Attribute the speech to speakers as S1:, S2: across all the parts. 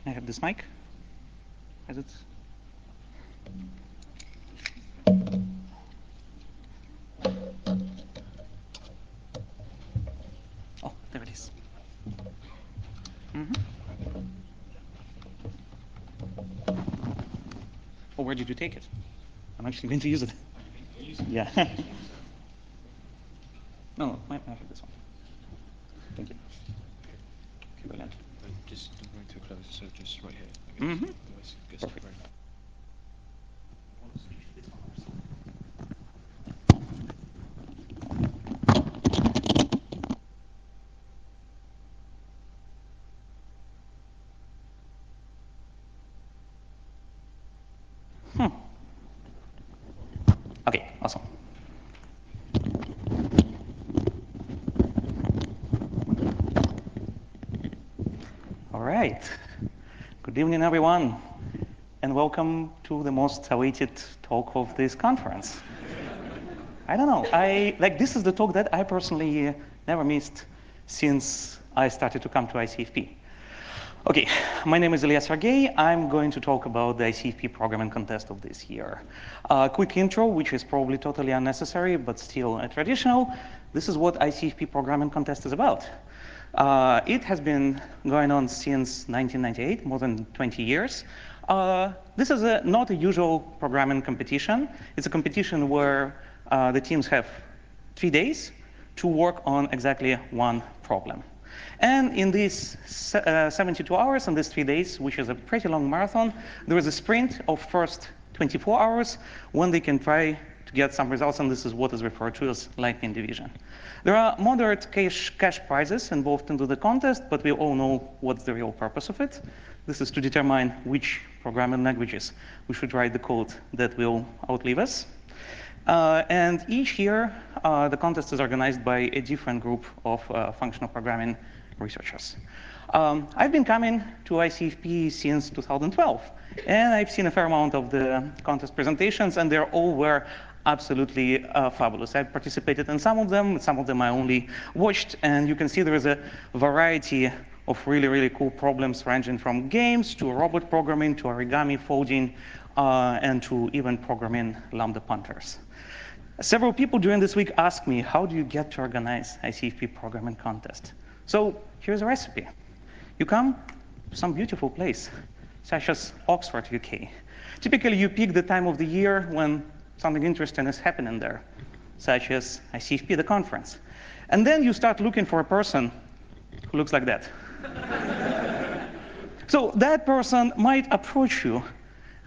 S1: I have this mic. Is it? Oh, there it is. Oh, where did you take it? I'm actually going to use it. Yeah. No, I have this one. Thank you. Brilliant.
S2: Just don't go too close, so just right here.
S1: Perfect. Okay, awesome. All right. Good evening, everyone, and welcome to the most awaited talk of this conference. I don't know. This is the talk that I personally never missed since I started to come to ICFP. Okay, my name is Ilya Sergey. I'm going to talk about the ICFP programming contest of this year. Quick intro, which is probably totally unnecessary, but still traditional. This is what ICFP programming contest is about. It has been going on since 1998, more than 20 years. This is not a usual programming competition. It's a competition where the teams have 3 days to work on exactly one problem. And in these 72 hours, in these 3 days, which is a pretty long marathon, there is a sprint of first 24 hours when they can try to get some results, and this is what is referred to as lightning division. There are moderate cash prizes involved into the contest, but we all know what's the real purpose of it. This is to determine which programming languages we should write the code that will outlive us. And each year, the contest is organized by a different group of functional programming researchers. I've been coming to ICFP since 2012, and I've seen a fair amount of the contest presentations, and they all were absolutely fabulous. I participated in some of them I only watched, and you can see there is a variety of really, really cool problems ranging from games to robot programming to origami folding and to even programming lambda punters. Several people during this week asked me, how do you get to organize ICFP programming contest? So here's a recipe. You come to some beautiful place, such as Oxford, UK. Typically, you pick the time of the year when something interesting is happening there, such as ICFP, the conference. And then you start looking for a person who looks like that. So that person might approach you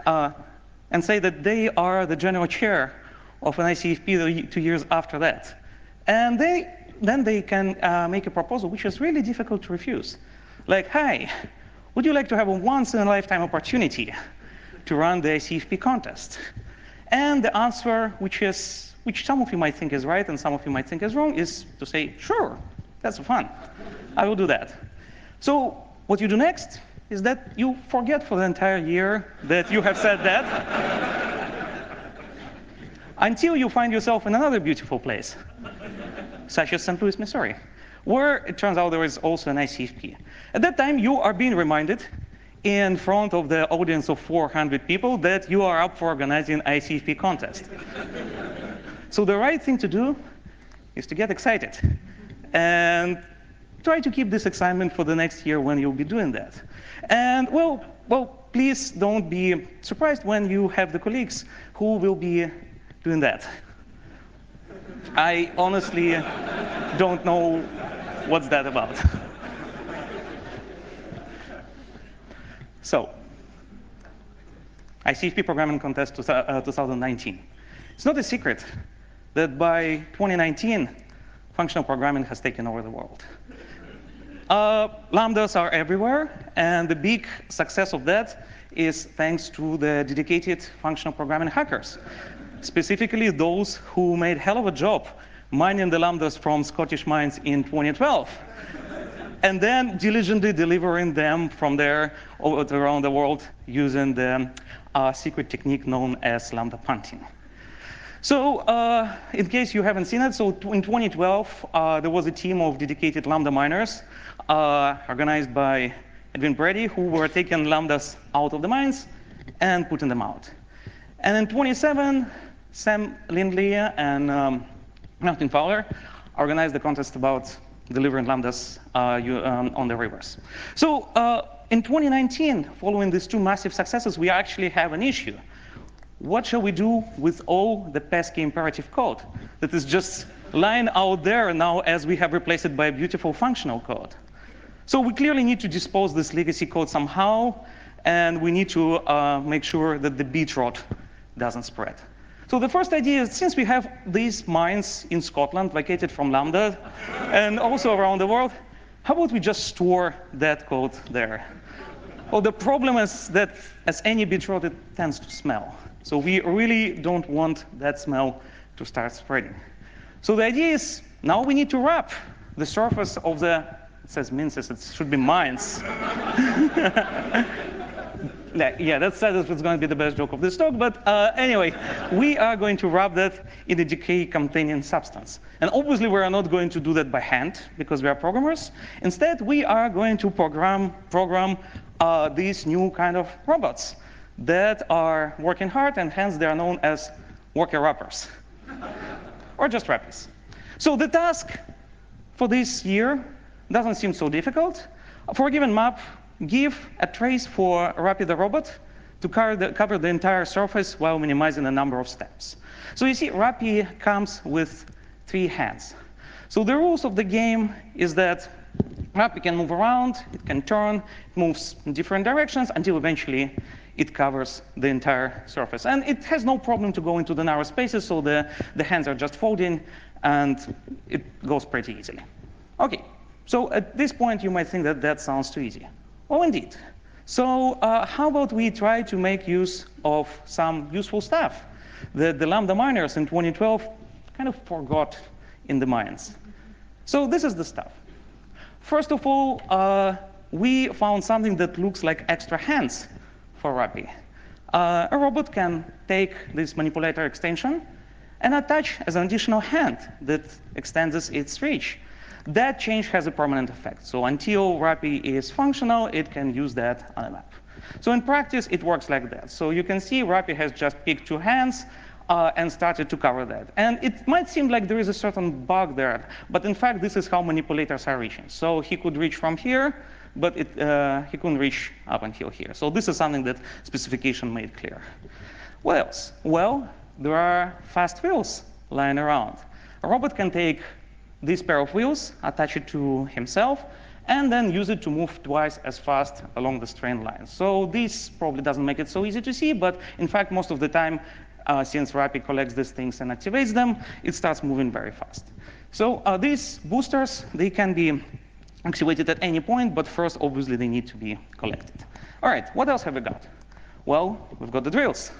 S1: and say that they are the general chair of an ICFP 2 years after that. And then they can make a proposal which is really difficult to refuse. Like, hi, would you like to have a once-in-a-lifetime opportunity to run the ICFP contest? And the answer, which some of you might think is right and some of you might think is wrong, is to say, sure, that's fun. I will do that. So what you do next is that you forget for the entire year that you have said that until you find yourself in another beautiful place, such as St. Louis, Missouri, where it turns out there is also an ICFP. At that time, you are being reminded in front of the audience of 400 people that you are up for organizing an ICFP contest. So the right thing to do is to get excited and try to keep this excitement for the next year when you'll be doing that. And well, please don't be surprised when you have the colleagues who will be doing that. I honestly don't know what's that about. So, ICFP Programming Contest 2019. It's not a secret that by 2019, functional programming has taken over the world. Lambdas are everywhere, and the big success of that is thanks to the dedicated functional programming hackers, specifically those who made a hell of a job mining the lambdas from Scottish mines in 2012, and then diligently delivering them from there around the world using the secret technique known as lambda punting. So in case you haven't seen it, so in 2012, there was a team of dedicated lambda miners organized by Edwin Brady, who were taking lambdas out of the mines and putting them out. And in 27, Sam Lindley and Martin Fowler organized the contest about delivering lambdas on the rivers. So in 2019, following these two massive successes, we actually have an issue. What shall we do with all the pesky imperative code that is just lying out there now as we have replaced it by a beautiful functional code? So we clearly need to dispose this legacy code somehow, and we need to make sure that the bit rot doesn't spread. So the first idea is, since we have these mines in Scotland vacated from Lambda and also around the world, how about we just store that code there? Well, the problem is that as any bit rot, it tends to smell. So we really don't want that smell to start spreading. So the idea is, now we need to wrap the surface of the, it says minces, it should be mines. Yeah, that said it's going to be the best joke of this talk, but anyway, we are going to wrap that in a decay-containing substance. And obviously, we are not going to do that by hand, because we are programmers. Instead, we are going to program these new kind of robots that are working hard, and hence they are known as worker wrappers, or just wrappers. So the task for this year doesn't seem so difficult. For a given map, give a trace for Rappy the robot to cover the entire surface while minimizing the number of steps. So you see, Rappy comes with 3 hands. So the rules of the game is that Rappy can move around, it can turn, it moves in different directions until eventually it covers the entire surface. And it has no problem to go into the narrow spaces, so the hands are just folding, and it goes pretty easily. OK, so at this point, you might think that that sounds too easy. Oh, indeed. So how about we try to make use of some useful stuff that the Lambda miners in 2012 kind of forgot in the mines? So this is the stuff. First of all, we found something that looks like extra hands for Rappy. A robot can take this manipulator extension and attach as an additional hand that extends its reach. That change has a permanent effect. So until Rappy is functional, it can use that on a map. So in practice, it works like that. So you can see Rappy has just picked 2 hands and started to cover that. And it might seem like there is a certain bug there. But in fact, this is how manipulators are reaching. So he could reach from here, but he couldn't reach up until here. So this is something that specification made clear. What else? Well, there are fast wheels lying around. A robot can take this pair of wheels, attach it to himself, and then use it to move twice as fast along the strain line. So this probably doesn't make it so easy to see, but in fact, most of the time, since Rappy collects these things and activates them, it starts moving very fast. So these boosters, they can be activated at any point, but first, obviously, they need to be collected. All right, what else have we got? Well, we've got the drills.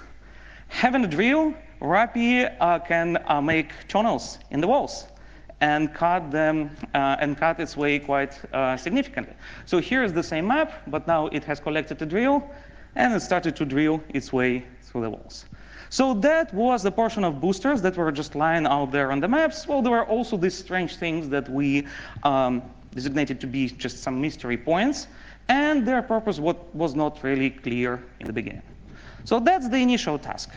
S1: Having a drill, Rappy can make tunnels in the walls and cut them and cut its way quite significantly. So here is the same map, but now it has collected a drill, and it started to drill its way through the walls. So that was the portion of boosters that were just lying out there on the maps. Well, there were also these strange things that we designated to be just some mystery points, and their purpose was not really clear in the beginning. So that's the initial task.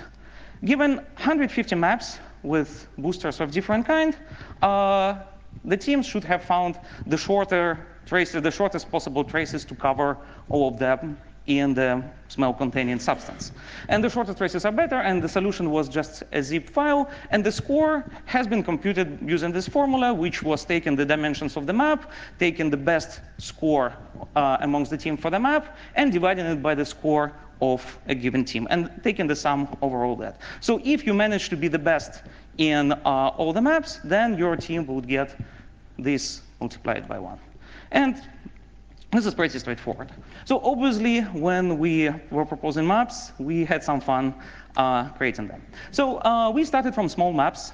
S1: Given 150 maps with boosters of different kind, the team should have found the shortest possible traces to cover all of them in the smell-containing substance. And the shortest traces are better, and the solution was just a zip file. And the score has been computed using this formula, which was taking the dimensions of the map, taking the best score amongst the team for the map, and dividing it by the score of a given team, and taking the sum over all that. So if you manage to be the best in all the maps, then your team would get this multiplied by 1. And this is pretty straightforward. So obviously, when we were proposing maps, we had some fun creating them. So we started from small maps,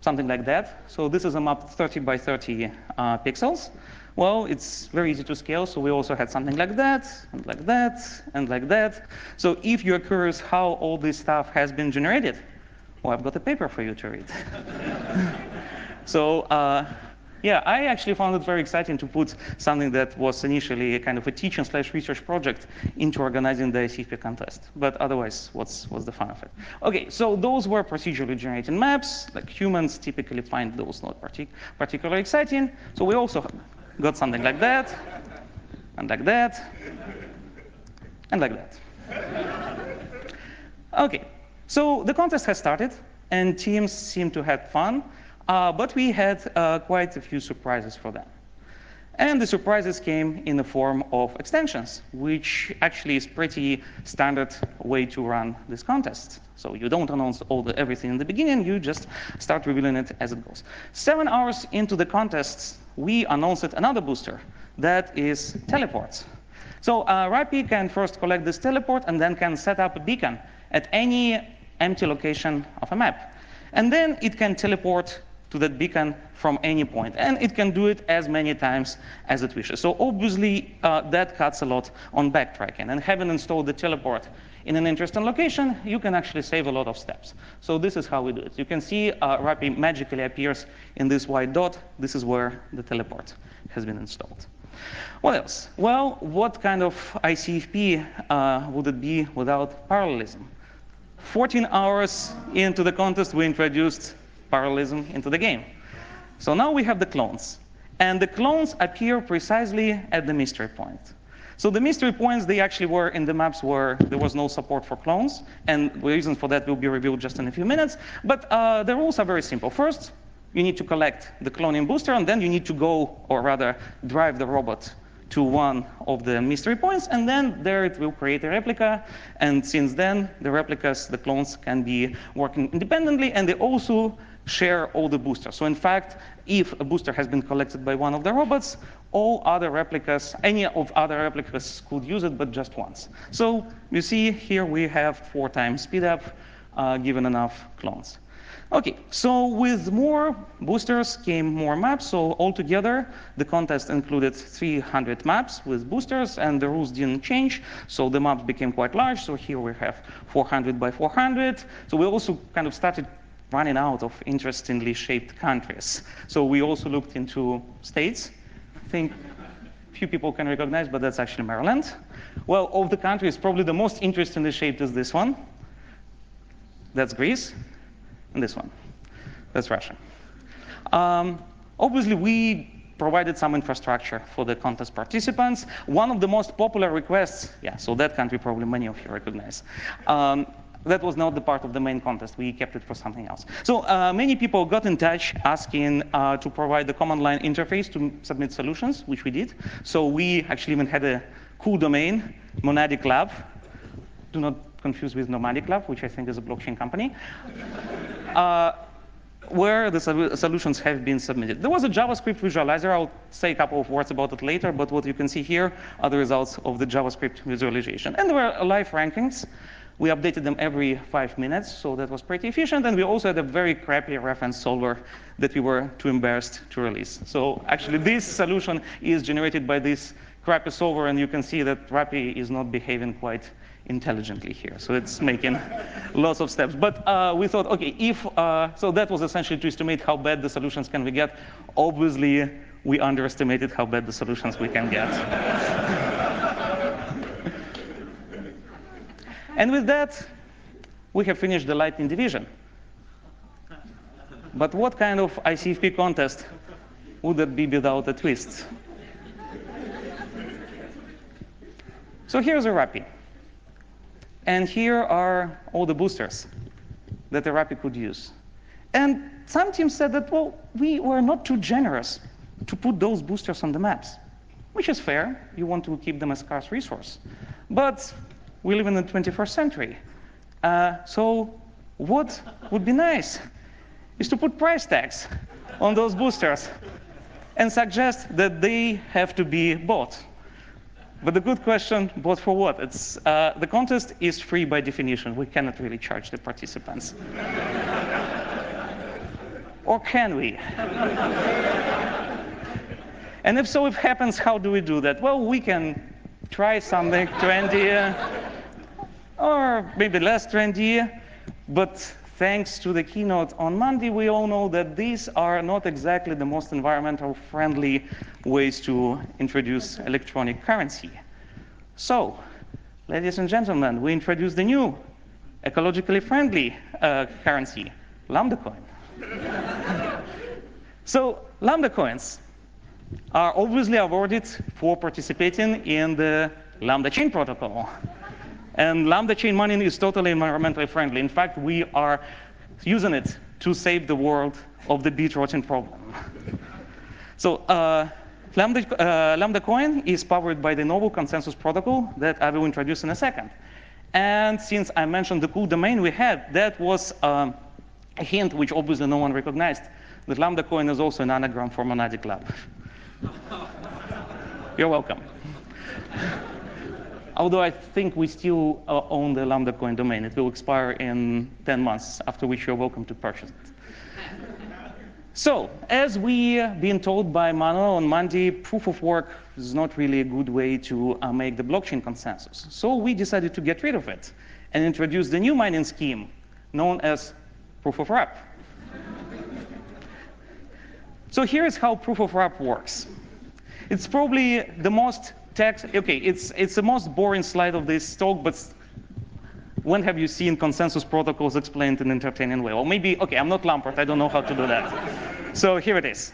S1: something like that. So this is a map 30 by 30 pixels. Well, it's very easy to scale, so we also had something like that, and like that, and like that. So if you're curious how all this stuff has been generated, well, I've got a paper for you to read. So Yeah, I actually found it very exciting to put something that was initially a kind of a teaching/research project into organizing the ICFP contest. But otherwise, what's the fun of it? OK, so those were procedurally generated maps. Like humans typically find those not particularly exciting. So we also got something like that, and like that, and like that. OK, so the contest has started, and teams seem to have fun. But we had quite a few surprises for them. And the surprises came in the form of extensions, which actually is pretty standard way to run this contest. So you don't announce everything in the beginning. You just start revealing it as it goes. 7 hours into the contest, we announced another booster. That is teleports. So Rappi can first collect this teleport and then can set up a beacon at any empty location of a map. And then it can teleport to that beacon from any point. And it can do it as many times as it wishes. So obviously, that cuts a lot on backtracking. And having installed the teleport in an interesting location, you can actually save a lot of steps. So this is how we do it. You can see Rappi magically appears in this white dot. This is where the teleport has been installed. What else? Well, what kind of ICFP would it be without parallelism? 14 hours into the contest, we introduced parallelism into the game. So now we have the clones. And the clones appear precisely at the mystery point. So the mystery points, they actually were in the maps where there was no support for clones. And the reason for that will be revealed just in a few minutes. But the rules are very simple. First, you need to collect the cloning booster, and then you need to go, or rather, drive the robot to one of the mystery points, and then there it will create a replica. And since then, the replicas, the clones, can be working independently, and they also share all the boosters. So in fact, if a booster has been collected by one of the robots, all other replicas, any of other replicas could use it, but just once. So you see here we have 4 times speed up given enough clones. OK, so with more boosters came more maps. So altogether, the contest included 300 maps with boosters, and the rules didn't change. So the maps became quite large. So here we have 400 by 400. So we also kind of started running out of interestingly shaped countries. So we also looked into states. I think few people can recognize, but that's actually Maryland. Well, of the countries, probably the most interestingly shaped is this one. That's Greece. And this one. That's Russia. Obviously, we provided some infrastructure for the contest participants. One of the most popular requests, yeah, so that country probably many of you recognize. That was not the part of the main contest. We kept it for something else. So many people got in touch asking to provide the command line interface to submit solutions, which we did. So we actually even had a cool domain, Monadic Lab. Do not confuse with Nomadic Lab, which I think is a blockchain company, where the solutions have been submitted. There was a JavaScript visualizer. I'll say a couple of words about it later, but what you can see here are the results of the JavaScript visualization. And there were live rankings. We updated them every 5 minutes, so that was pretty efficient. And we also had a very crappy reference solver that we were too embarrassed to release. So actually, this solution is generated by this crappy solver, and you can see that Rappi is not behaving quite intelligently here. So it's making lots of steps. But we thought, OK, so that was essentially to estimate how bad the solutions can we get. Obviously, we underestimated how bad the solutions we can get. And with that, we have finished the Lightning division. But what kind of ICFP contest would that be without a twist? So here's a Rappi. And here are all the boosters that the Rappi could use. And some teams said that, well, we were not too generous to put those boosters on the maps, which is fair. You want to keep them a scarce resource. But we live in the 21st century. So what would be nice is to put price tags on those boosters and suggest that they have to be bought. But the good question, bought for what? It's, the contest is free by definition. We cannot really charge the participants. Or can we? And if so, if it happens, how do we do that? Well, we can try something trendy, or maybe less trendy. But thanks to the keynote on Monday, we all know that these are not exactly the most environmental friendly ways to introduce electronic currency. So, ladies and gentlemen, we introduced the new ecologically friendly currency, lambda coin. So, lambda coins are obviously awarded for participating in the lambda chain protocol. And lambda chain money is totally environmentally friendly. In fact, we are using it to save the world of the beet rotting problem. So lambda coin is powered by the novel consensus protocol that I will introduce in a second. And since I mentioned the cool domain we had, that was a hint which obviously no one recognized, that lambda coin is also an anagram for monadic lab. You're welcome. Although I think we still own the lambda coin domain. It will expire in 10 months, after which you're welcome to purchase it. So, as we've been told by Manuel on Monday, proof of work is not really a good way to make the blockchain consensus. So we decided to get rid of it and introduce the new mining scheme known as proof of wrap. So here's how proof of wrap works. It's probably the most it's the most boring slide of this talk, but when have you seen consensus protocols explained in an entertaining way? Or maybe, OK, I'm not Lampert, I don't know how to do that. So here it is.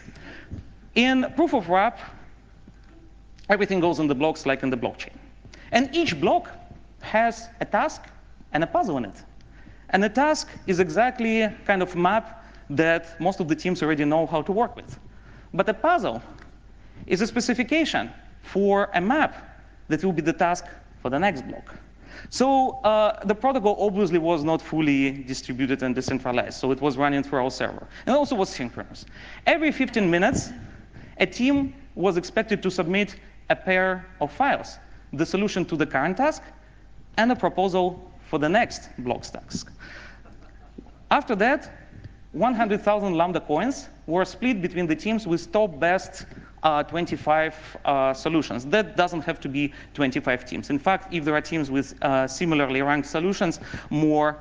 S1: In proof of wrap, everything goes on the blocks like in the blockchain. And each block has a task and a puzzle in it. And the task is exactly a kind of map that most of the teams already know how to work with. But a puzzle is a specification for a map that will be the task for the next block. So the protocol obviously was not fully distributed and decentralized, so it was running through our server. And also was synchronous. Every 15 minutes, a team was expected to submit a pair of files, the solution to the current task and a proposal for the next block's task. After that, 100,000 lambda coins were split between the teams with top best 25 solutions. That doesn't have to be 25 teams. In fact, if there are teams with similarly ranked solutions, more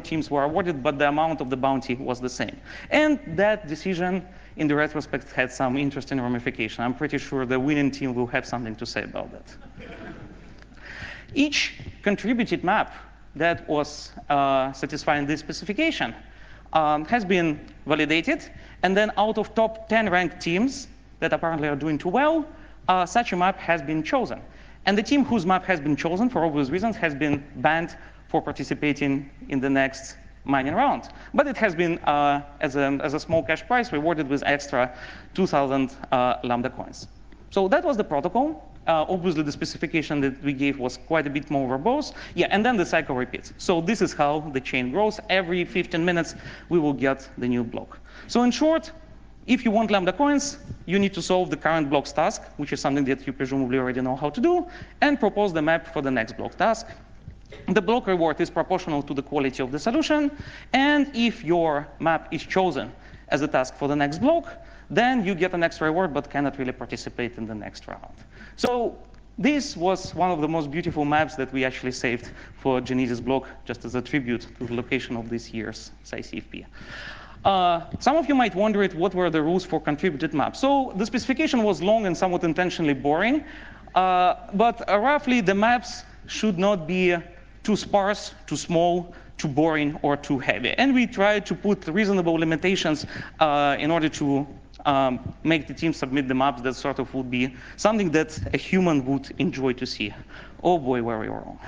S1: teams were awarded, but the amount of the bounty was the same. And that decision, in the retrospect, had some interesting ramification. I'm pretty sure the winning team will have something to say about that. Each contributed map that was satisfying this specification has been validated, and then out of top 10 ranked teams that apparently are doing too well, such a map has been chosen. And the team whose map has been chosen, for obvious reasons, has been banned for participating in the next mining round. But it has been, as a small cash prize, rewarded with extra 2,000 lambda coins. So that was the protocol. Obviously, the specification that we gave was quite a bit more verbose. Yeah, and then the cycle repeats. So this is how the chain grows. Every 15 minutes, we will get the new block. So in short, if you want lambda coins, you need to solve the current block's task, which is something that you presumably already know how to do, and propose the map for the next block task. The block reward is proportional to the quality of the solution. And if your map is chosen as a task for the next block, then you get an extra reward, but cannot really participate in the next round. So this was one of the most beautiful maps that we actually saved for Genesis block, just as a tribute to the location of this year's SciCFP. Some of you might wonder what were the rules for contributed maps. So the specification was long and somewhat intentionally boring, but roughly the maps should not be too sparse, too small, too boring, or too heavy. And we tried to put reasonable limitations in order to make the team submit the maps that sort of would be something that a human would enjoy to see. Oh boy, were we wrong.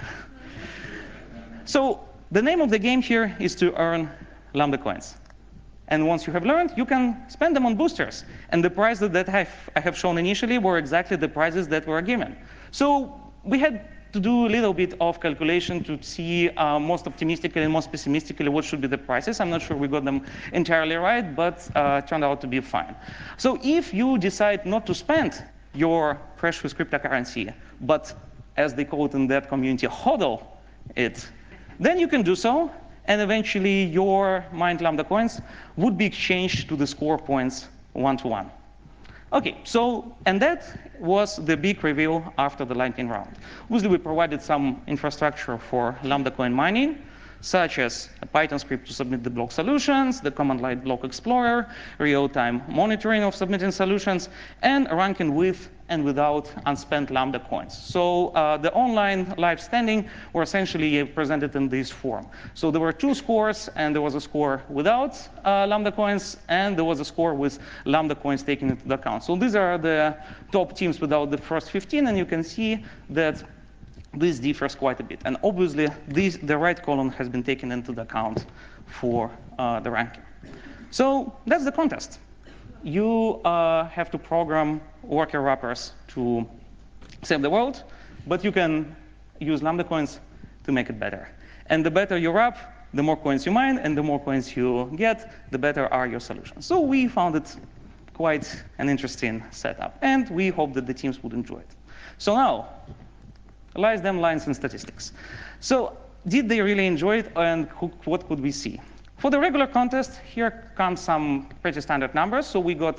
S1: So the name of the game here is to earn lambda coins. And once you have learned, you can spend them on boosters. And the prizes that I have shown initially were exactly the prizes that were given. So we had to do a little bit of calculation to see most optimistically and most pessimistically what should be the prices. I'm not sure we got them entirely right, but turned out to be fine. So if you decide not to spend your precious cryptocurrency, but as they call it in that community, hodl it, then you can do so. And eventually, your mined lambda coins would be exchanged to the score points one-to-one. OK, so, and that was the big reveal after the lightning round. Obviously, we provided some infrastructure for lambda coin mining. such as a Python script to submit the block solutions, the command line block explorer, real-time monitoring of submitting solutions, and ranking with and without unspent lambda coins. So the online live standing were essentially presented in this form. So there were two scores, and there was a score without lambda coins, and there was a score with lambda coins taken into account. So these are the top teams without the first 15, and you can see that this differs quite a bit. And obviously, the right column has been taken into account for the ranking. So that's the contest. You have to program worker wrappers to save the world, but you can use lambda coins to make it better. And the better you wrap, the more coins you mine, and the more coins you get, the better are your solutions. So we found it quite an interesting setup, and we hope that the teams would enjoy it. So now, lies them lines and statistics. So did they really enjoy it, and what could we see? For the regular contest, here come some pretty standard numbers. So we got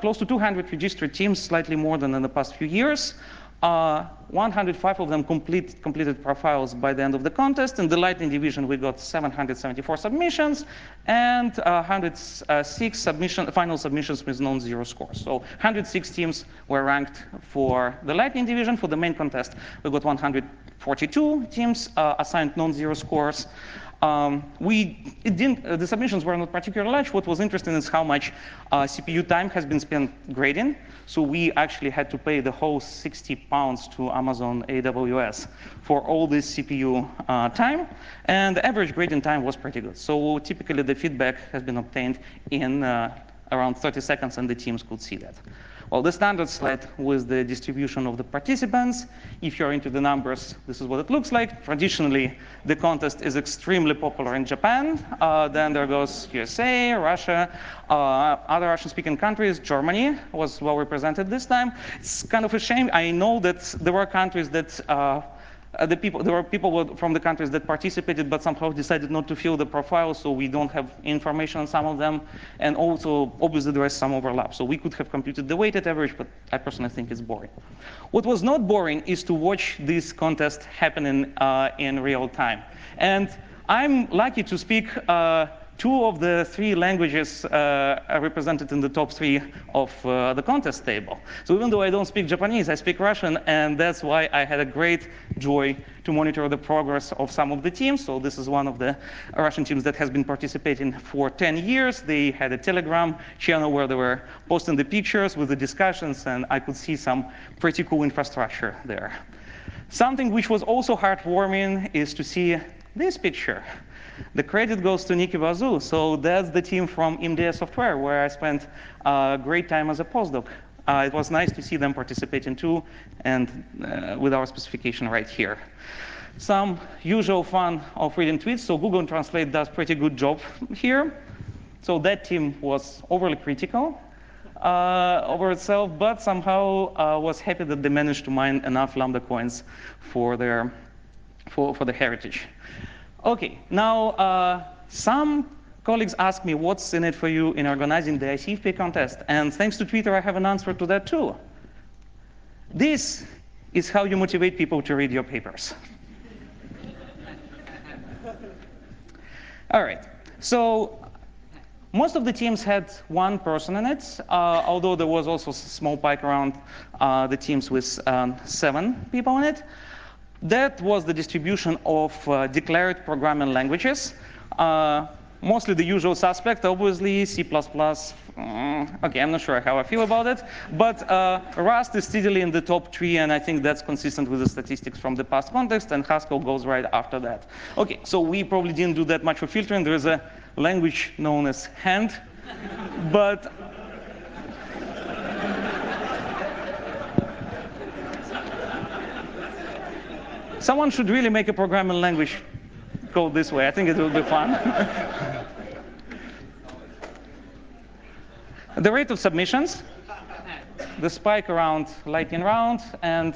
S1: close to 200 registered teams, slightly more than in the past few years. 105 of them completed profiles by the end of the contest. In the Lightning division, we got 774 submissions and 106 final submissions with non-zero scores. So 106 teams were ranked for the Lightning division. For the main contest, we got 142 teams assigned non-zero scores. The submissions were not particularly large. What was interesting is how much CPU time has been spent grading. So we actually had to pay the whole £60 to Amazon AWS for all this CPU time. And the average grading time was pretty good. So typically, the feedback has been obtained in around 30 seconds, and the teams could see that. Well, the standard slide with the distribution of the participants. If you're into the numbers, this is what it looks like. Traditionally, the contest is extremely popular in Japan. Then there goes USA, Russia, other Russian-speaking countries. Germany was well represented this time. It's kind of a shame. I know that there were countries that there were people from the countries that participated, but somehow decided not to fill the profile, so we don't have information on some of them. And also, obviously, there is some overlap. So we could have computed the weighted average, but I personally think it's boring. What was not boring is to watch this contest happening in real time. And I'm lucky to speak two of the three languages are represented in the top three of the contest table. So even though I don't speak Japanese, I speak Russian, and that's why I had a great joy to monitor the progress of some of the teams. So this is one of the Russian teams that has been participating for 10 years. They had a Telegram channel where they were posting the pictures with the discussions, and I could see some pretty cool infrastructure there. Something which was also heartwarming is to see this picture. The credit goes to Nikki Bazou. So that's the team from MDS Software, where I spent a great time as a postdoc. It was nice to see them participating too, and with our specification right here. Some usual fun of reading tweets. So Google Translate does pretty good job here. So that team was overly critical over itself, but somehow was happy that they managed to mine enough Lambda coins for the heritage. OK, now some colleagues ask me, what's in it for you in organizing the ICFP contest? And thanks to Twitter, I have an answer to that too. This is how you motivate people to read your papers. All right, so most of the teams had one person in it, although there was also a small pike around the teams with 7 people in it. That was the distribution of declared programming languages. Mostly the usual suspect, obviously, C++. OK, I'm not sure how I feel about it. But Rust is steadily in the top 3, and I think that's consistent with the statistics from the past context, and Haskell goes right after that. OK, so we probably didn't do that much for filtering. There is a language known as Hand. But someone should really make a programming language called this way. I think it will be fun. The rate of submissions, the spike around Lightning Round, and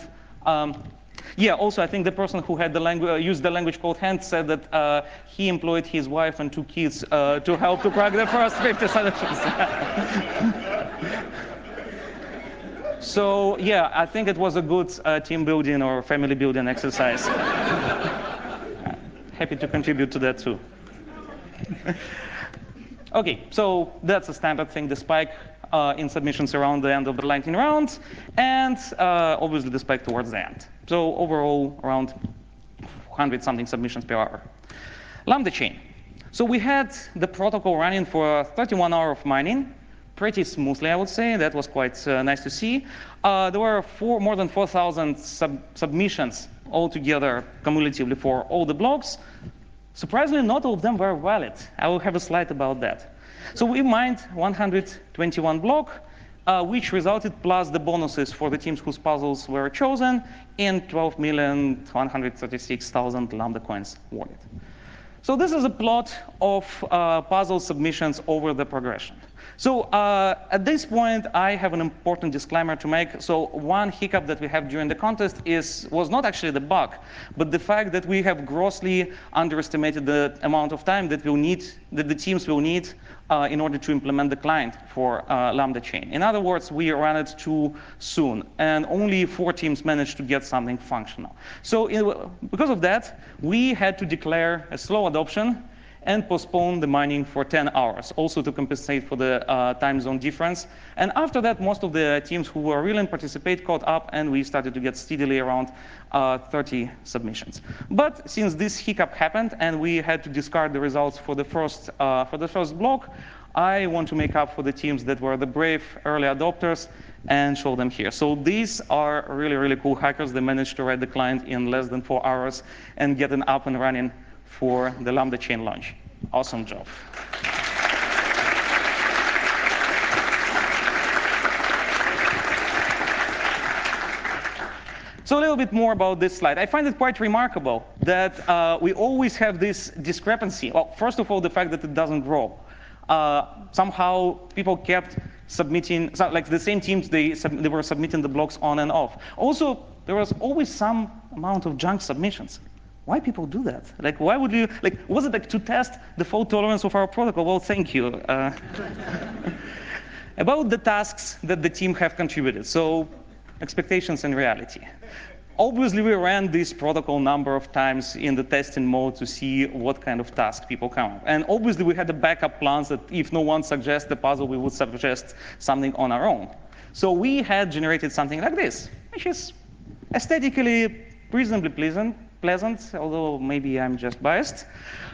S1: yeah, also I think the person who had the used the language called Hand said that he employed his wife and 2 kids to help to crack the first 50 solutions. So yeah, I think it was a good team building or family building exercise. happy to contribute to that too. OK, so that's a standard thing, the spike in submissions around the end of the lightning round, and obviously the spike towards the end. So overall, around 100-something submissions per hour. Lambda chain. So we had the protocol running for 31 hours of mining, pretty smoothly, I would say. That was quite nice to see. There were more than 4,000 submissions altogether, cumulatively, for all the blocks. Surprisingly, not all of them were valid. I will have a slide about that. So we mined 121 blocks, which resulted, plus the bonuses for the teams whose puzzles were chosen, in 12,136,000 Lambda coins awarded. So this is a plot of puzzle submissions over the progression. So at this point, I have an important disclaimer to make. So one hiccup that we have during the contest was not actually the bug, but the fact that we have grossly underestimated the amount of time that the teams will need in order to implement the client for Lambda chain. In other words, we ran it too soon, and only 4 teams managed to get something functional. So because of that, we had to declare a slow adoption and postpone the mining for 10 hours, also to compensate for the time zone difference. And after that, most of the teams who were willing to participate caught up, and we started to get steadily around 30 submissions. But since this hiccup happened, and we had to discard the results for the first block, I want to make up for the teams that were the brave early adopters and show them here. So these are really, really cool hackers. They managed to write the client in less than 4 hours and get it up and running for the Lambda chain launch. Awesome job. So a little bit more about this slide. I find it quite remarkable that we always have this discrepancy. Well, first of all, the fact that it doesn't grow. Somehow people kept submitting, like the same teams, they were submitting the blocks on and off. Also, there was always some amount of junk submissions. Why people do that? Like, why would you, like, was it like to test the fault tolerance of our protocol? Well, thank you. About the tasks that the team have contributed. So expectations and reality. Obviously, we ran this protocol a number of times in the testing mode to see what kind of task people come up. And obviously, we had the backup plans that if no one suggests the puzzle, we would suggest something on our own. So we had generated something like this, which is aesthetically reasonably pleasant, although maybe I'm just biased.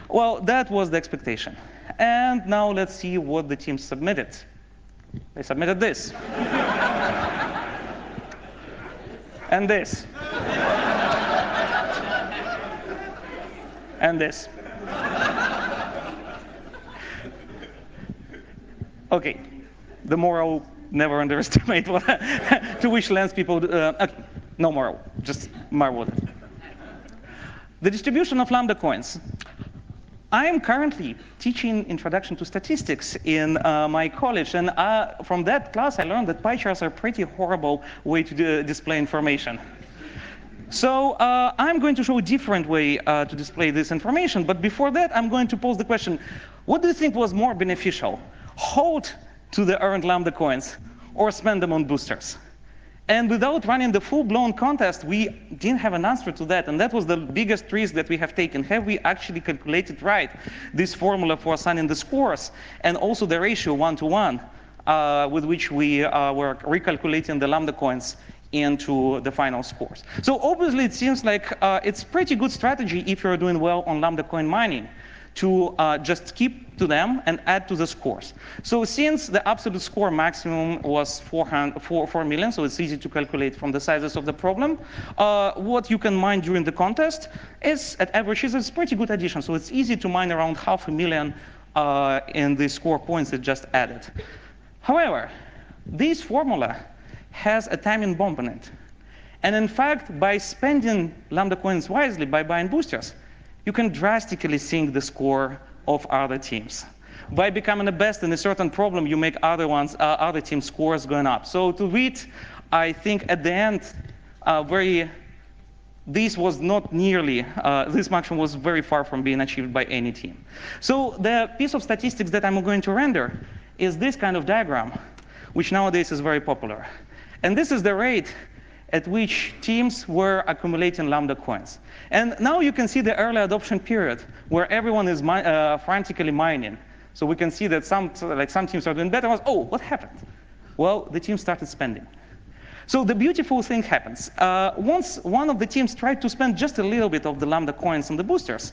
S1: Well, that was the expectation. And now let's see what the team submitted. They submitted this. And this. And this. OK, the moral, never underestimate to which lengths people no moral, just marvel. The distribution of Lambda coins. I am currently teaching Introduction to Statistics in my college. And from that class, I learned that pie charts are a pretty horrible way to display information. So I'm going to show a different way to display this information. But before that, I'm going to pose the question, what do you think was more beneficial? Hold to the earned Lambda coins or spend them on boosters? And without running the full-blown contest, we didn't have an answer to that. And that was the biggest risk that we have taken. Have we actually calculated right this formula for assigning the scores, and also the ratio 1-to-1 with which we were recalculating the Lambda coins into the final scores? So obviously, it seems like it's pretty good strategy if you're doing well on Lambda coin mining to just keep to them and add to the scores. So since the absolute score maximum was 4 million, so it's easy to calculate from the sizes of the problem, what you can mine during the contest is, at average, is pretty good addition. So it's easy to mine around 500,000 in the score points that just added. However, this formula has a timing bomb in it. And in fact, by spending Lambda coins wisely, by buying boosters, you can drastically sink the score of other teams. By becoming the best in a certain problem, you make other team scores going up. So to read, I think at the end, this was not nearly, this maximum was very far from being achieved by any team. So the piece of statistics that I'm going to render is this kind of diagram, which nowadays is very popular. And this is the rate at which teams were accumulating lambda coins. And now you can see the early adoption period where everyone is frantically mining. So we can see that some teams are doing better. Oh, what happened? Well, the team started spending. So the beautiful thing happens. Once one of the teams tried to spend just a little bit of the lambda coins on the boosters,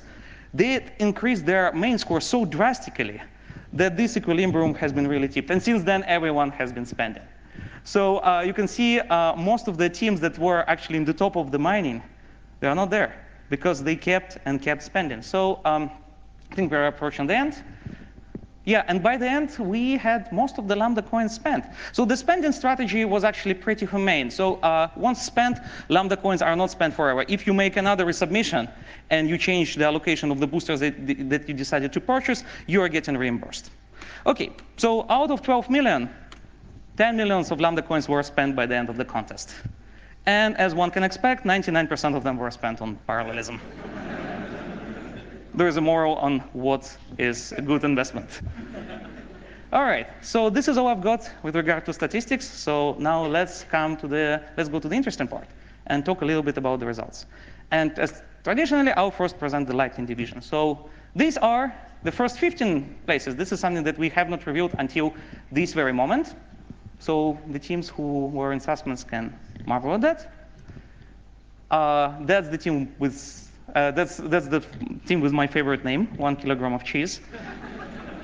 S1: they increased their main score so drastically that this equilibrium has been really tipped. And since then, everyone has been spending. So you can see most of the teams that were actually in the top of the mining, they are not there because they kept spending. So I think we're approaching the end. Yeah, and by the end, we had most of the lambda coins spent. So the spending strategy was actually pretty humane. So once spent, lambda coins are not spent forever. If you make another resubmission and you change the allocation of the boosters that you decided to purchase, you are getting reimbursed. OK, so out of 12 million, 10 millions of lambda coins were spent by the end of the contest. And as one can expect, 99% of them were spent on parallelism. There is a moral on what is a good investment. All right, so this is all I've got with regard to statistics. So now let's go to the interesting part and talk a little bit about the results. And as traditionally, I'll first present the Lightning division. So these are the first 15 places. This is something that we have not reviewed until this very moment. So the teams who were in suspense can marvel at that. That's the team with that's the team with my favorite name, 1 kilogram of cheese.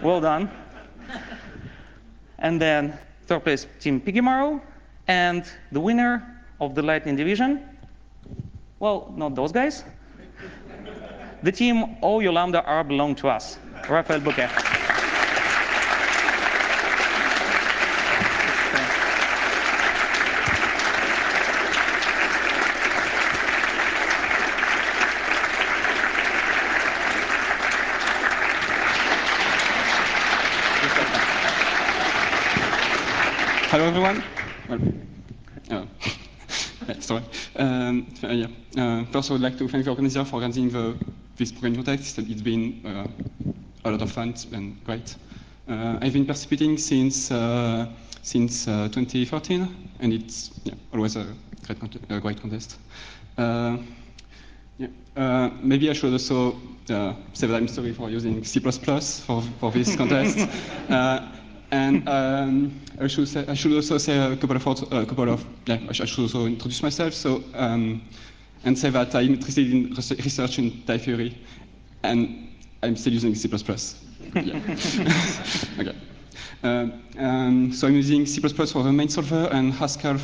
S1: Well done. And then third place, Team Piggymarrow. And the winner of the Lightning division, well, not those guys. The team, all your lambda are belong to us. Raphael Bouquet.
S3: Hello, everyone. Sorry. First, I would like to thank the organizer for organizing this programming contest. It's been a lot of fun and great. I've been participating since 2013, and it's always a great contest. Maybe I should also say that I'm sorry for using C++ for this contest. And I should also say I should also introduce myself. So and say that I'm interested in research in type theory, and I'm still using C++. Yeah. Okay. So I'm using C++ for the main solver and Haskell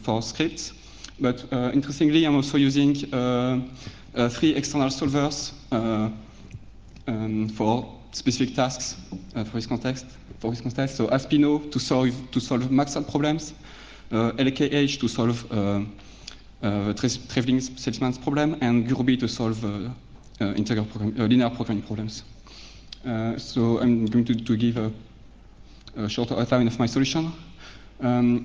S3: for scripts. But interestingly, I'm also using 3 external solvers for specific tasks for this context. So Aspino to solve maxwell problems, LKH to solve traveling salesman's problem, and Gurby to solve linear programming problems. So I'm going to give a short outline of my solution.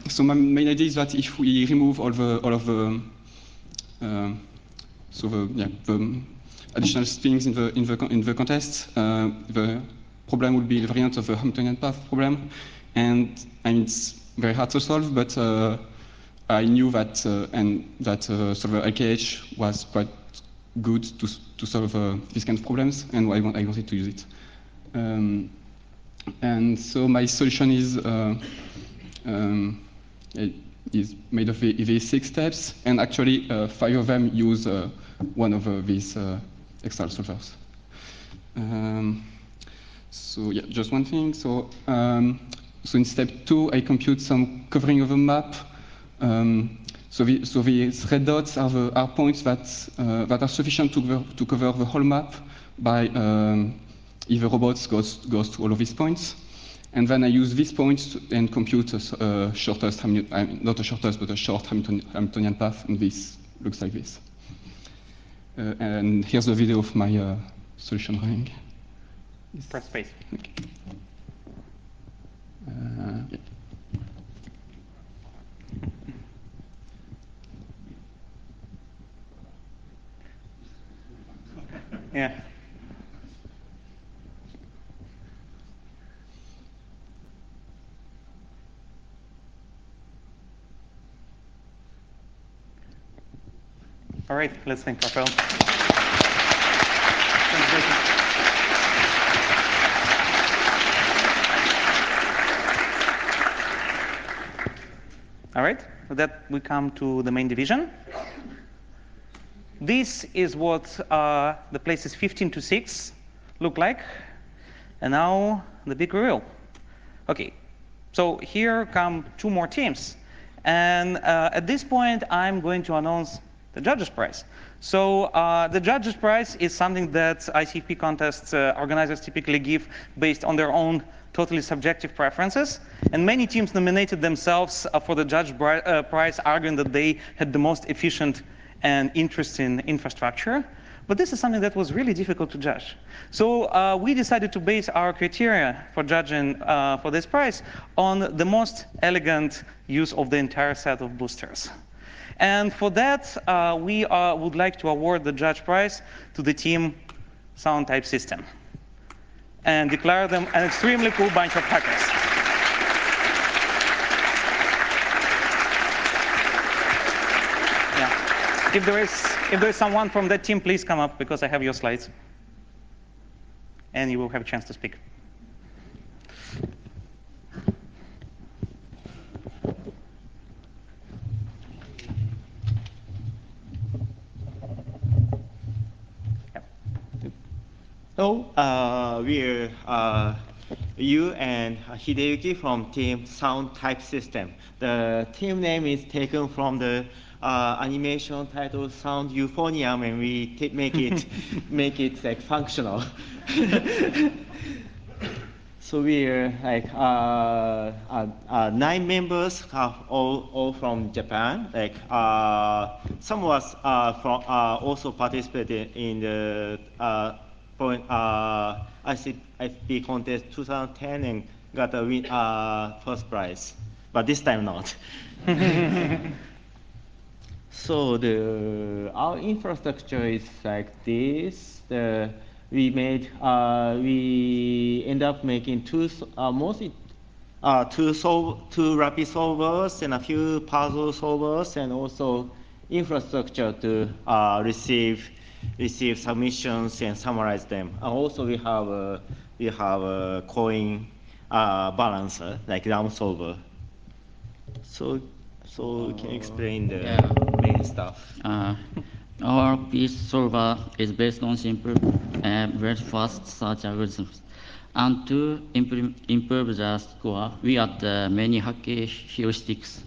S3: So my main idea is that if we remove all of the additional strings in the contest, the problem would be the variant of the Hamiltonian path problem, and it's very hard to solve. But I knew that solver LKH was quite good to solve these kind of problems, and I wanted to use it. And so my solution is made of these 6 steps, and actually 5 of them use one of these external solvers. So yeah, just one thing. So in step 2, I compute some covering of a map. So these red dots are points that are sufficient to cover the whole map by if the robots goes to all of these points. And then I use these points and compute a shortest, not a shortest, but a short Hamiltonian path, and this looks like this. And here's the video of my solution running.
S1: Press space.
S3: Okay.
S1: Yeah. All right, let's thank Rafael. All right, with that we come to the main division. This is what the places 15 to 6 look like. And now the big reveal. Okay, so here come 2 more teams. And at this point, I'm going to announce the judges' prize. So the judges' prize is something that ICFP contests organizers typically give based on their own totally subjective preferences. And many teams nominated themselves for the judge prize, arguing that they had the most efficient and interesting infrastructure. But this is something that was really difficult to judge. So we decided to base our criteria for judging for this prize on the most elegant use of the entire set of boosters. And for that, we would like to award the judge prize to the team Sound Type System and declare them an extremely cool bunch of hackers. If there is someone from that team, please come up because I have your slides. And you will have a chance to speak.
S4: So we're you and Hideyuki from team Sound Type System. The team name is taken from the animation titled Sound Euphonium, and we make it like functional. So we're like 9 members, all from Japan. Like some of us also participated in the ICFP contest 2010 and got a first prize, but this time not. So our infrastructure is like this. We end up making two rapid solvers and a few puzzle solvers, and also infrastructure to receive submissions and summarize them. And also we have a coin balancer like round solver. So we can explain the main stuff.
S5: Our piece solver is based on simple and very fast search algorithms. And to improve the score, we add many hacky heuristics.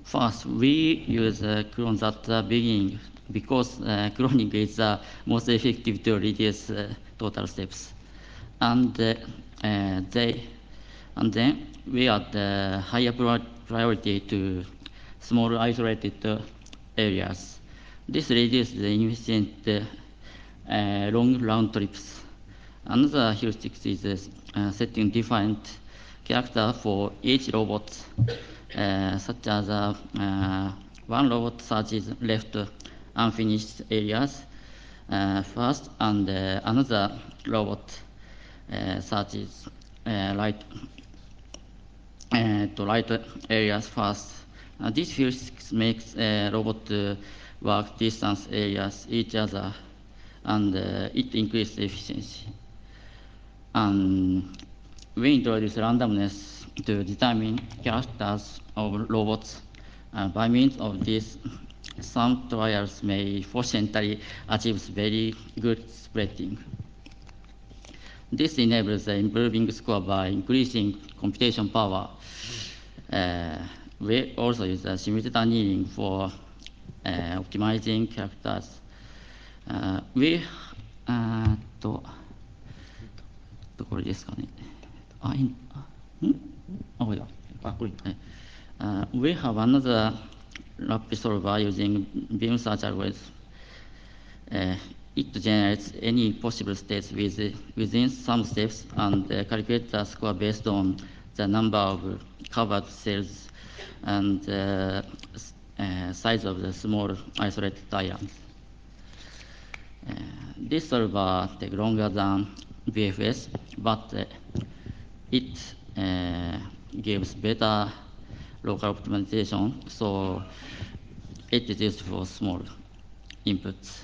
S5: First, we use clones at the beginning because cloning is the most effective to reduce total steps. And then we add higher priority to small isolated areas. This reduces the inefficient long round trips. Another heuristic is setting different character for each robot, such as one robot searches left unfinished areas first, and another robot searches right to right areas first. This heuristic makes robot work distance areas each other, and it increases efficiency. And we introduce randomness to determine characters of robots. By means of this, some trials may fortunately achieve very good spreading. This enables the improving score by increasing computation power. We also use simulated annealing for optimizing characters. We have another rapid solver using beam search algorithm. It generates any possible states within some steps and calculates the score based on the number of covered cells and size of the small isolated diagrams. This solver takes longer than BFS, but it gives better local optimization, so it is used for small inputs.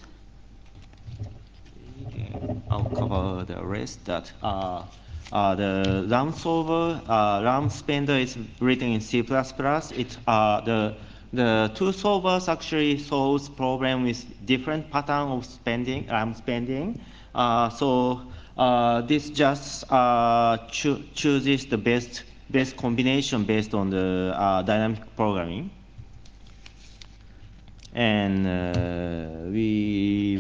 S4: I'll cover the rest. That the RAM solver, RAM spender is written in C++. The two solvers actually solves problem with different pattern of spending, RAM spending. This just chooses the best combination based on the dynamic programming. And we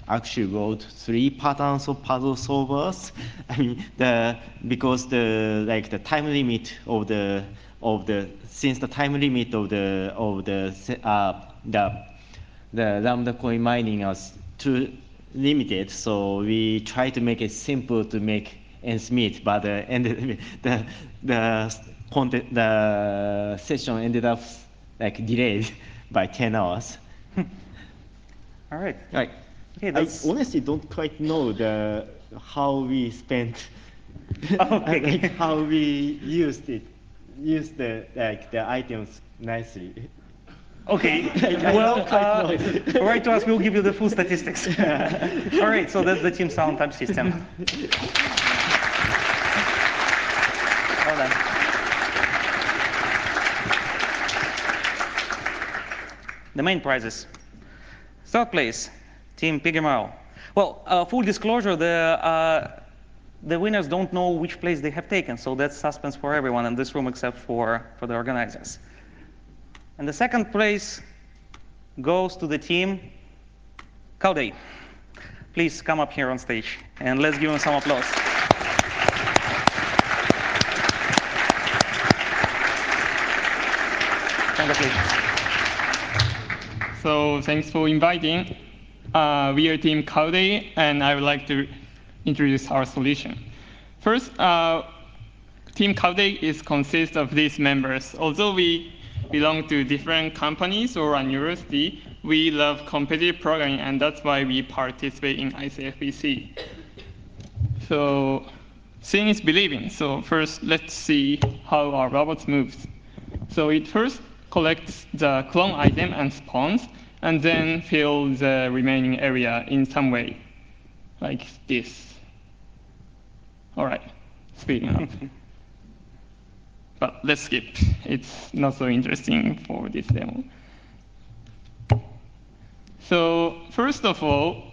S4: actually wrote 3 patterns of puzzle solvers. I mean, because the time limit of the since the time limit of the lambda coin mining was too limited, so we try to make it simple to make ends meet. But the session ended up like delayed by 10 hours.
S1: All right.
S4: Right.
S1: Okay,
S4: I
S1: that's
S4: honestly don't quite know how we spent,
S1: okay.
S4: like how we used the items nicely.
S1: Okay.
S4: I
S1: Well,
S4: don't quite know it.
S1: write to us. We'll give you the full statistics. All right. So that's the team sound type system. Well done. The main prizes. Third place, Team Piggymail. Well, full disclosure, the winners don't know which place they have taken, so that's suspense for everyone in this room except for the organizers. And the second place goes to the team Cauday. Please come up here on stage, and let's give them some applause. Congratulations.
S6: So thanks for inviting. We are Team Cauday, and I would like to introduce our solution. First, Team Cauday consists of these members. Although we belong to different companies or a university, we love competitive programming, and that's why we participate in ICFBC. So seeing is believing. So first, let's see how our robot moves. So it first collects the clone item and spawns, and then fill the remaining area in some way, like this. All right, speeding up. But let's skip. It's not so interesting for this demo. So first of all,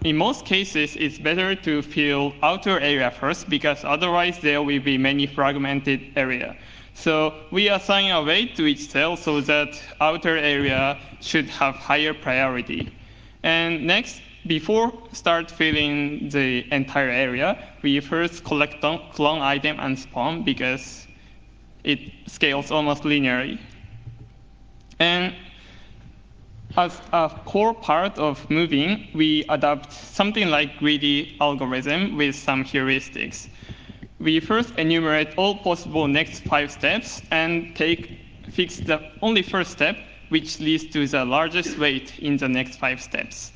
S6: in most cases, it's better to fill outer area first, because otherwise there will be many fragmented area. So we assign a weight to each cell so that outer area should have higher priority. And next, before start filling the entire area, we first collect clone item and spawn, because it scales almost linearly. And as a core part of moving, we adopt something like greedy algorithm with some heuristics. We first enumerate all possible next 5 steps and fix the only first step, which leads to the largest weight in the next 5 steps.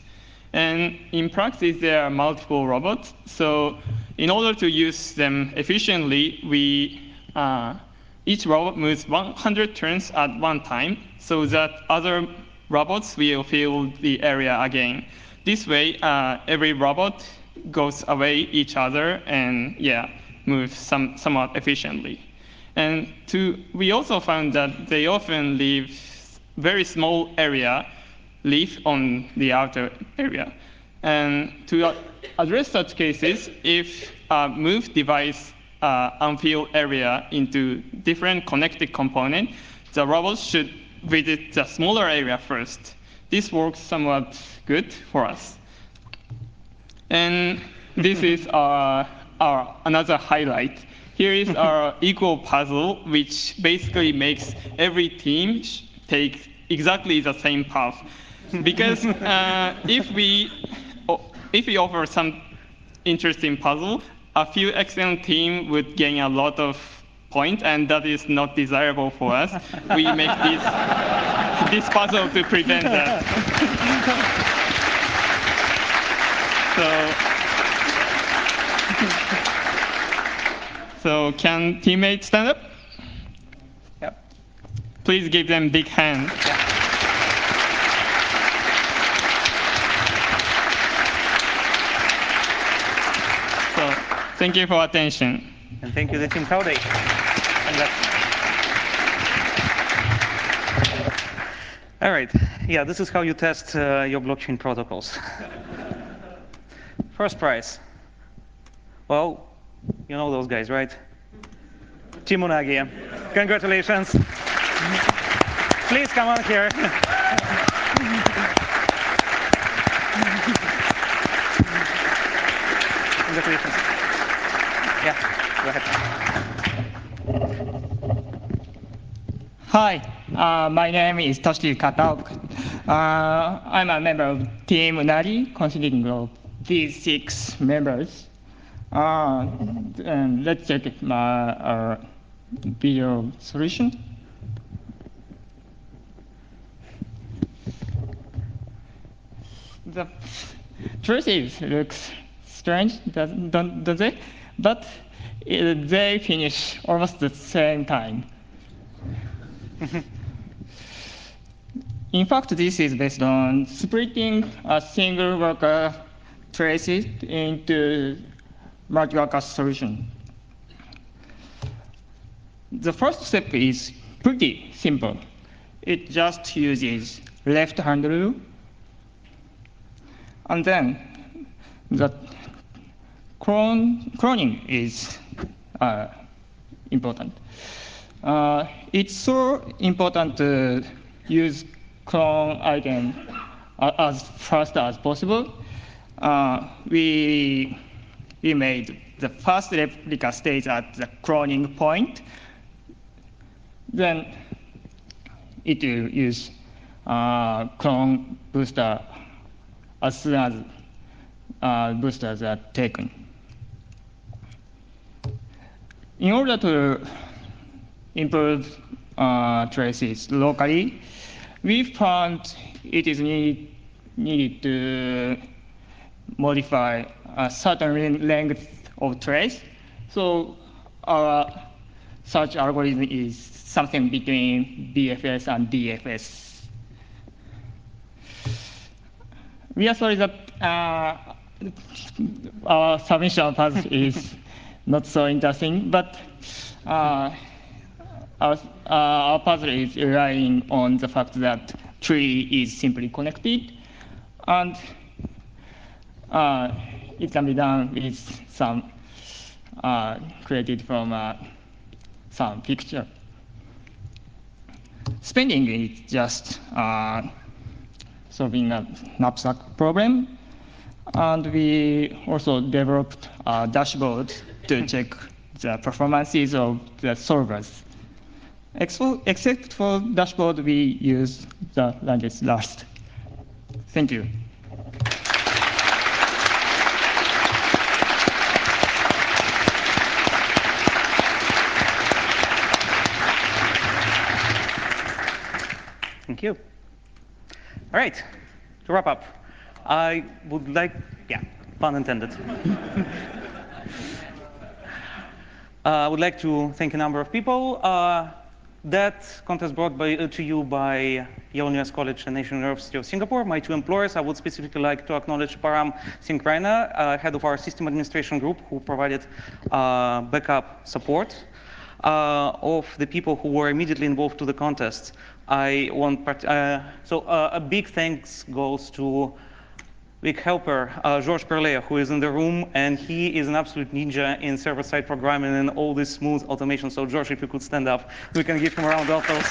S6: And in practice, there are multiple robots. So in order to use them efficiently, each robot moves 100 turns at one time, so that other robots will fill the area again. This way, every robot goes away each other and move somewhat efficiently. And we also found that they often leave very small area leaf on the outer area. And to address such cases, if move divides unfilled area into different connected components, the robots should visit the smaller area first. This works somewhat good for us. And this is our another highlight. Here is our equal puzzle, which basically makes every team take exactly the same path. Because if we offer some interesting puzzle, a few excellent teams would gain a lot of points, and that is not desirable for us. We make this puzzle to prevent that. So can teammates stand up?
S1: Yep.
S6: Please give them a big hand. Thank you for attention.
S1: And thank you to Team Cauday. All right. Yeah, this is how you test your blockchain protocols. First prize. Well, you know those guys, right? Team Unagi. Congratulations. Please come on here. Congratulations. Yeah, go ahead.
S7: Hi, my name is Toshi Kataoka. I'm a member of Team Unagi, consisting of these 6 members. And let's check my video solution. The traces looks strange, don't they? But they finish almost the same time. In fact, this is based on splitting a single worker traces into multi-worker solution. The first step is pretty simple. It just uses left-hand rule. And then the cloning is important. It's so important to use clone item as fast as possible. We made the first replica stays at the cloning point. Then it will use clone booster as soon as boosters are taken. In order to improve traces locally, we found it is needed to modify a certain length of trace. So our search algorithm is something between BFS and DFS. We are sorry that our submission path is not so interesting, but our puzzle is relying on the fact that tree is simply connected, and it can be done with some created from some picture. Spending is just solving a knapsack problem, and we also developed a dashboard to check the performances of the solvers. Except for dashboard, we use the language last. Thank you.
S1: Thank you. All right, to wrap up, I would like, yeah, pun intended. I would like to thank a number of people. That contest brought to you by Yale University College and National University of Singapore, my 2 employers. I would specifically like to acknowledge Param Singh Raina, head of our system administration group, who provided backup support of the people who were immediately involved to the contest. I want a big thanks goes to big helper, Georges Perlet, who is in the room, and he is an absolute ninja in server-side programming and all this smooth automation. So George, if you could stand up, we can give him a round of applause.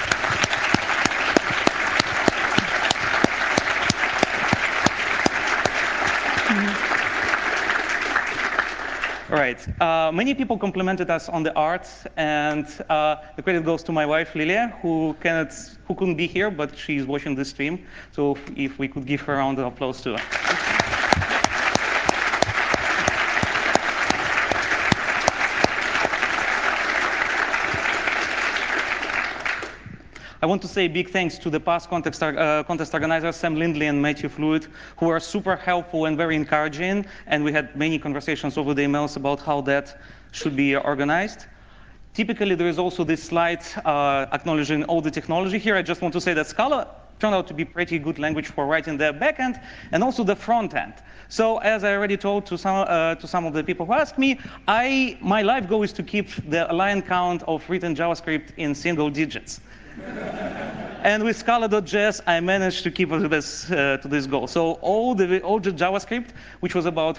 S1: All right. Many people complimented us on the art, and the credit goes to my wife, Lilia, who couldn't be here, but she's watching this stream. So if we could give her a round of applause too. I want to say big thanks to the past contest organizers, Sam Lindley and Matthew Fluid, who were super helpful and very encouraging. And we had many conversations over the emails about how that should be organized. Typically, there is also this slide acknowledging all the technology here. I just want to say that Scala turned out to be pretty good language for writing the backend and also the front end. So as I already told to some of the people who asked me, my life goal is to keep the line count of written JavaScript in single digits. And with Scala.js, I managed to keep to this goal. So all the JavaScript, which was about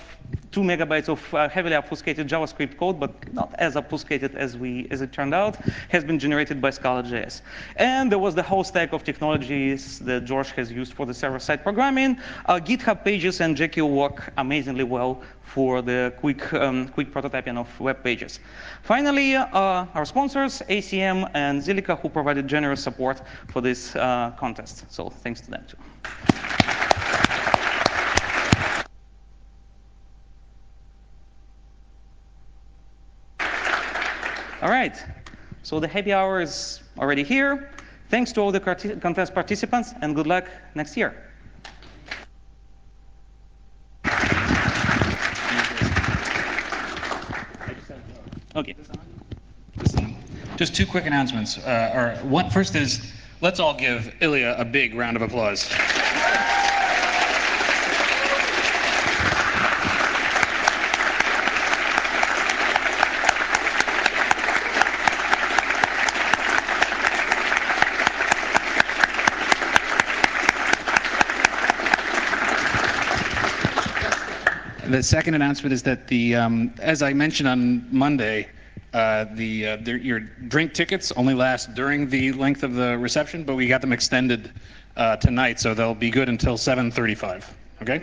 S1: 2 megabytes of heavily obfuscated JavaScript code, but not as obfuscated as it turned out, has been generated by Scala.js. And there was the whole stack of technologies that George has used for the server-side programming. GitHub pages and Jekyll work amazingly well for the quick prototyping of web pages. Finally, our sponsors, ACM and Zilliqa, who provided generous support for this contest. So thanks to them too. All right, so the happy hour is already here. Thanks to all the contest participants, and good luck next year. Okay.
S8: Just two quick announcements. First is, let's all give Ilya a big round of applause. The second announcement is that as I mentioned on Monday, your drink tickets only last during the length of the reception, but we got them extended tonight, so they'll be good until 7:35. Okay?